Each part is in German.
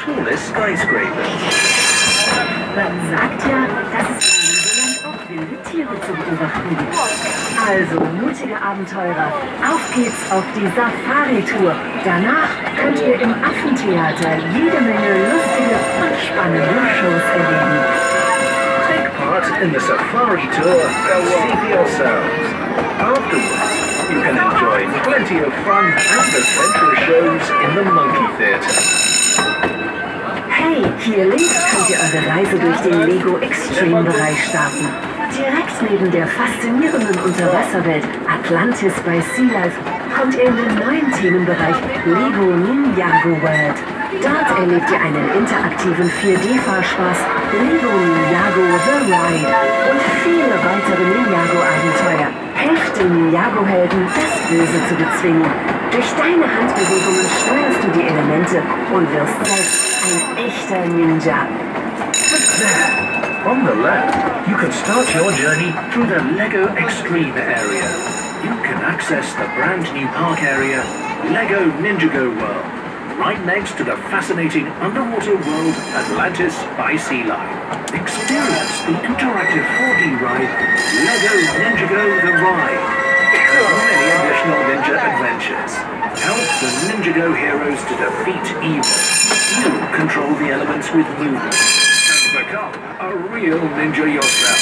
tallest skyscrapers. Man sagt ja, dass es in Legoland auch wilde Tiere zu beobachten gibt. Also, mutige Abenteurer, auf geht's auf die Safari-Tour. Danach könnt ihr im Affentheater jede Menge lustige und spannende Shows erleben. Take part in the safari tour and see for yourselves. Afterwards, you can enjoy plenty of fun and adventurous shows in the Monkey Theatre. Hey, hier links könnt ihr eure Reise durch den Lego Extreme-Bereich starten. Direkt neben der faszinierenden Unterwasserwelt Atlantis bei Sea Life kommt ihr in den neuen Themenbereich Lego Ninjago World. Dort erlebt ihr einen interaktiven 4D-Fahrspaß, Lego Ninjago The Ride und viele weitere Ninjago-Abenteuer. Helft den Ninjago-Helden, das Böse zu bezwingen. Durch deine Handbewegungen steuerst du die Elemente und wirst selbst ein echter Ninja. There, on the left, you can start your journey through the Lego Extreme area. You can access the brand new park area, Lego Ninjago World, right next to the fascinating underwater world Atlantis by Sea Life. Experience the interactive 4D ride, Lego Ninjago The Ride. With many additional ninja adventures. Help the Ninjago heroes to defeat evil. You control the elements with movement. And become a real ninja yourself.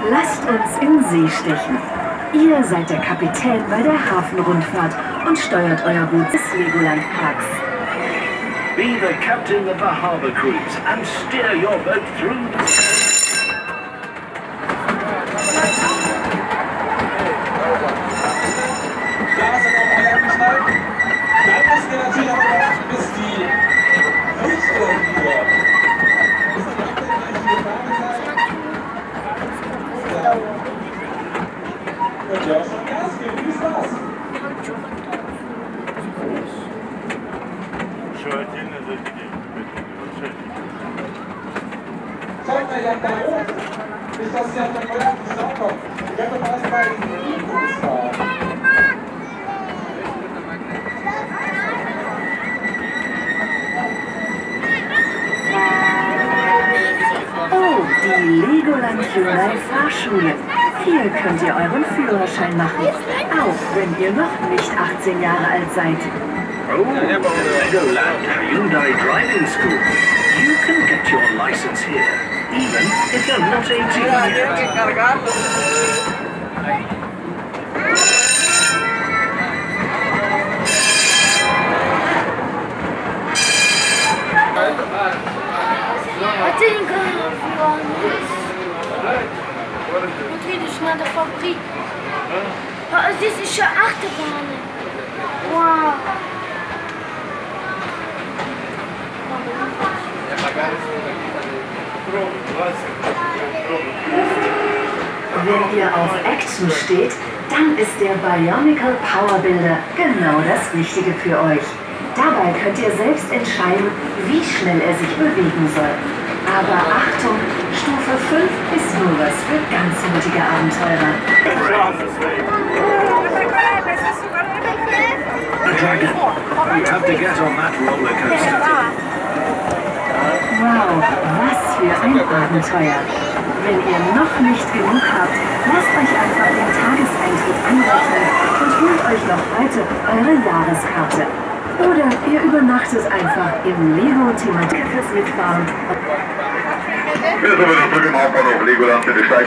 Lasst uns in See stechen. Ihr seid der Kapitän bei der Hafenrundfahrt und steuert euer Boot des Legoland Parks. Be the captain of the harbor cruise and steer your boat through the... Da sind auch alle angeschnallt. Dann müsst ihr natürlich auch warten, bis die Lichter hier. Könnt ihr auch schon Gas geben? Viel Spaß! Schaut mal, ihr habt da hoch. Nicht, dass ihr auf den falschen Stau kommt. Ihr könnt doch erst mal in die Fuß fahren. Oh, die Legoland Fahrschule. Hier könnt ihr euren Führerschein machen, auch wenn ihr noch nicht 18 Jahre alt seid. Oh, Legoland Hyundai Driving School. You can get your license here, even if you're not 18 yet. Natürlich nach der Fabrik. Oh, das ist schon Achterbahn. Wow. Wenn ihr auf Action steht, dann ist der Bionicle Power Builder genau das Richtige für euch. Dabei könnt ihr selbst entscheiden, wie schnell er sich bewegen soll. Aber Achtung, Stufe 5 ist nur was für ganz mutige Abenteurer. Dragon, you have to get on that roller coaster. Wow, was für ein Abenteuer. Wenn ihr noch nicht genug habt, lasst euch einfach den Tageseintritt anrechnen und holt euch noch heute eure Jahreskarte. Oder ihr übernachtet einfach im Lego-Thematik fürs Mitfahren. Wir sind über die Brücke im Hauptbahnhof Legoland, bitte steigen.